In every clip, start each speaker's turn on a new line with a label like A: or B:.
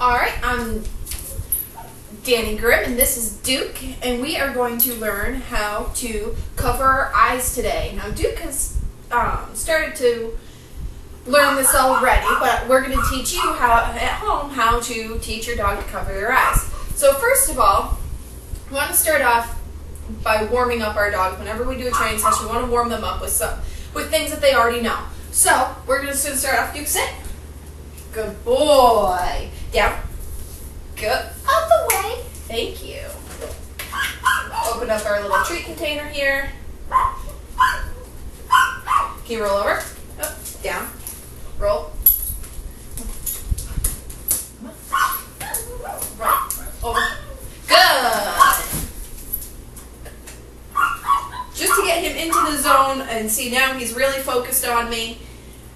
A: Alright, I'm Danny Grimm and this is Duke, and we are going to learn how to cover our eyes today. Now Duke has started to learn this already, but we're going to teach you at home how to teach your dog to cover their eyes. So first of all, we want to start off by warming up our dogs. Whenever we do a training session, we want to warm them up with things that they already know. So we're going to start off. Duke, sit. Good boy. Down. Good. Out the way. Thank you. Open up our little treat container here. Can you roll over? Up, down. Roll. Roll. Over. Good. Just to get him into the zone and see now he's really focused on me.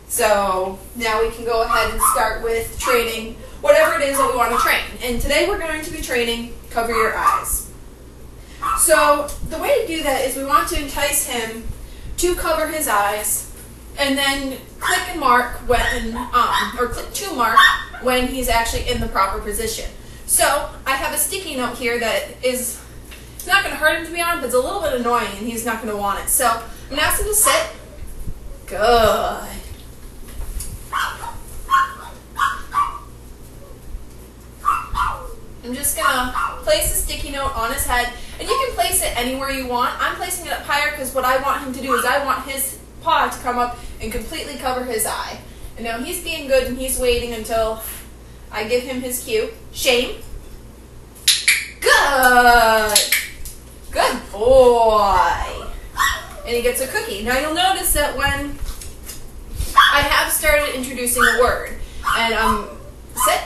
A: So now we can go ahead and start with training whatever it is that we want to train. And today we're going to be training cover your eyes. So the way to do that is we want to entice him to cover his eyes and then click and mark when, or click to mark when he's actually in the proper position. So I have a sticky note here that it's not going to hurt him to be on, but it's a little bit annoying and he's not going to want it. So I'm going to ask him to sit. Good. I'm just going to place the sticky note on his head, and you can place it anywhere you want. I'm placing it up higher because what I want him to do is I want his paw to come up and completely cover his eye. And now he's being good and he's waiting until I give him his cue. Shame. Good. Good boy. And he gets a cookie. Now you'll notice that when I have started introducing a word, and sit.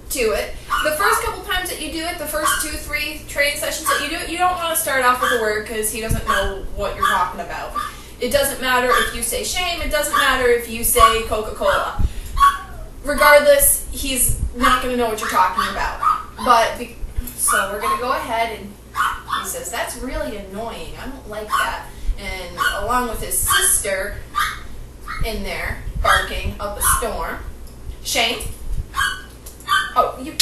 A: To it. The first couple times that you do it, the first 2-3 training sessions that you do it, you don't want to start off with a word because he doesn't know what you're talking about. It doesn't matter if you say shame, it doesn't matter if you say Coca-Cola. Regardless, he's not going to know what you're talking about. So we're going to go ahead and he says, that's really annoying, I don't like that. And along with his sister in there, barking up a storm. Shame. Oh, you.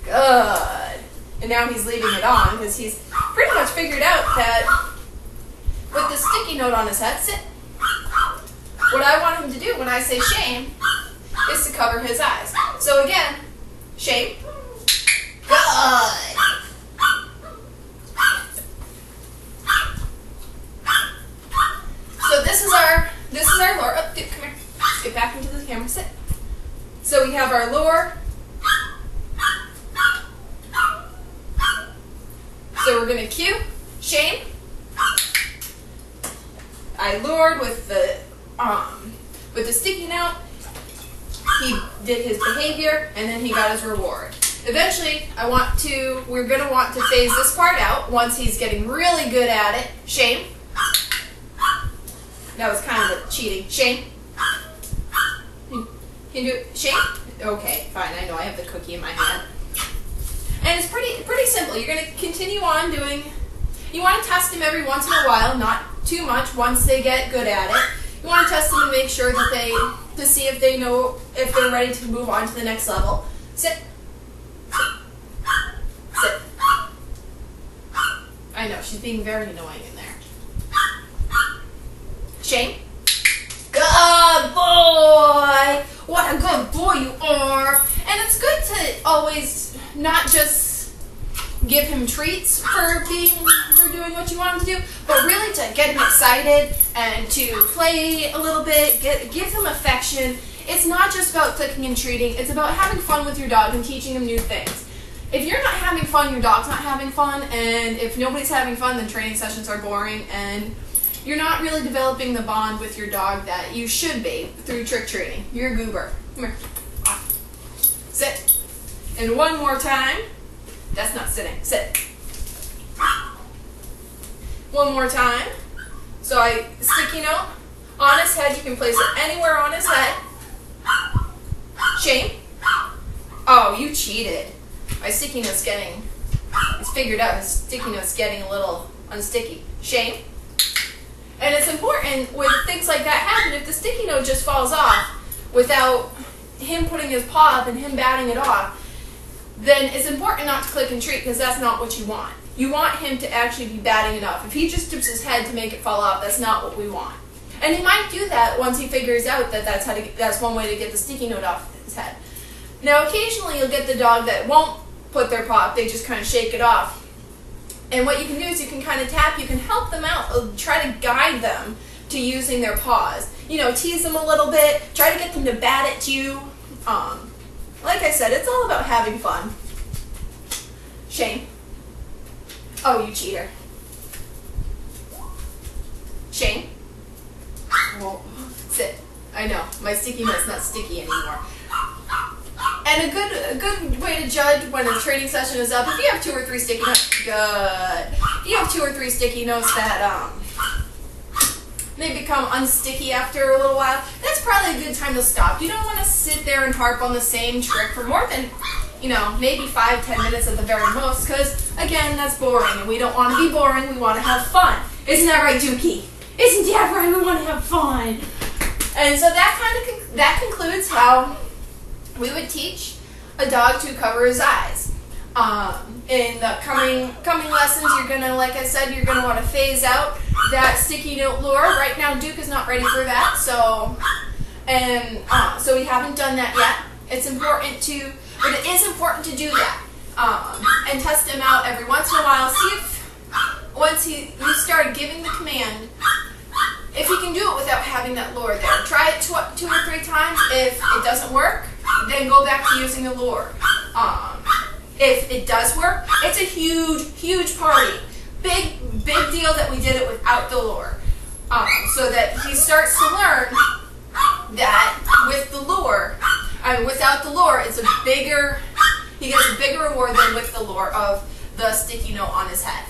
A: Good. And now he's leaving it on because he's pretty much figured out that with the sticky note on his head, sit. What I want him to do when I say shame is to cover his eyes. So again, shame. Good. So this is our lure. Oh, dude, come here. Let's get back into the camera. Sit. So we have our lure. So we're going to cue, shame. I lured with the sticky note. He did his behavior and then he got his reward. Eventually, we're going to want to phase this part out once he's getting really good at it. Shame. That was kind of cheating. Shame. Can you do it? Shame? Okay, fine. I know I have the cookie in my hand. And it's pretty simple. You're going to continue on doing. You want to test them every once in a while, not too much. Once they get good at it, you want to test them to make sure that to see if they know if they're ready to move on to the next level. Sit. Sit. I know she's being very annoying in there. Shame. Good boy! What a good boy you are! And it's good to always not just give him treats for doing what you want him to do, but really to get him excited and to play a little bit, give him affection. It's not just about clicking and treating, it's about having fun with your dog and teaching him new things. If you're not having fun, your dog's not having fun, and if nobody's having fun, then training sessions are boring, and you're not really developing the bond with your dog that you should be through trick training. You're a goober. Come here. Sit. And one more time. That's not sitting. Sit. One more time. So sticky note on his head. You can place it anywhere on his head. Shame. Oh, you cheated. My sticky note's it's figured out his sticky note's getting a little unsticky. Shame. And it's important when things like that happen, if the sticky note just falls off without him putting his paw up and him batting it off, then it's important not to click and treat, because that's not what you want. You want him to actually be batting it off. If he just tips his head to make it fall off, that's not what we want. And he might do that once he figures out that that's one way to get the sticky note off his head. Now, occasionally you'll get the dog that won't put their paw up, they just kind of shake it off. And what you can do is you can kind of tap, you can help them out, try to guide them to using their paws. You know, tease them a little bit, try to get them to bat at you. Like I said, it's all about having fun. Shane. Oh, you cheater. Shane. Whoa. Sit. I know, my sticky note's not sticky anymore. And a good way to judge when a training session is up, if you have 2 or 3 sticky notes, good. If you have 2 or 3 sticky notes that they become unsticky after a little while, that's probably a good time to stop. You don't want to sit there and harp on the same trick for more than, you know, maybe 5-10 minutes at the very most, because again, that's boring, and we don't want to be boring, we want to have fun. Isn't that right, Dookie? Isn't that right? We want to have fun. And so that concludes how we would teach a dog to cover his eyes. In the coming lessons, you're gonna, like I said, you're gonna want to phase out that sticky note lure. Right now, Duke is not ready for that, so we haven't done that yet. It's important to, but it is important to do that and test him out every once in a while. See if once you start giving the command, if he can do it without having that lure there. Try it 2 or 3 times. If it doesn't work, then go back to using the lure. If it does work, it's a huge party. Big deal that we did it without the lure. So that he starts to learn that with the lure, without the lure, he gets a bigger reward than with the lure of the sticky note on his head.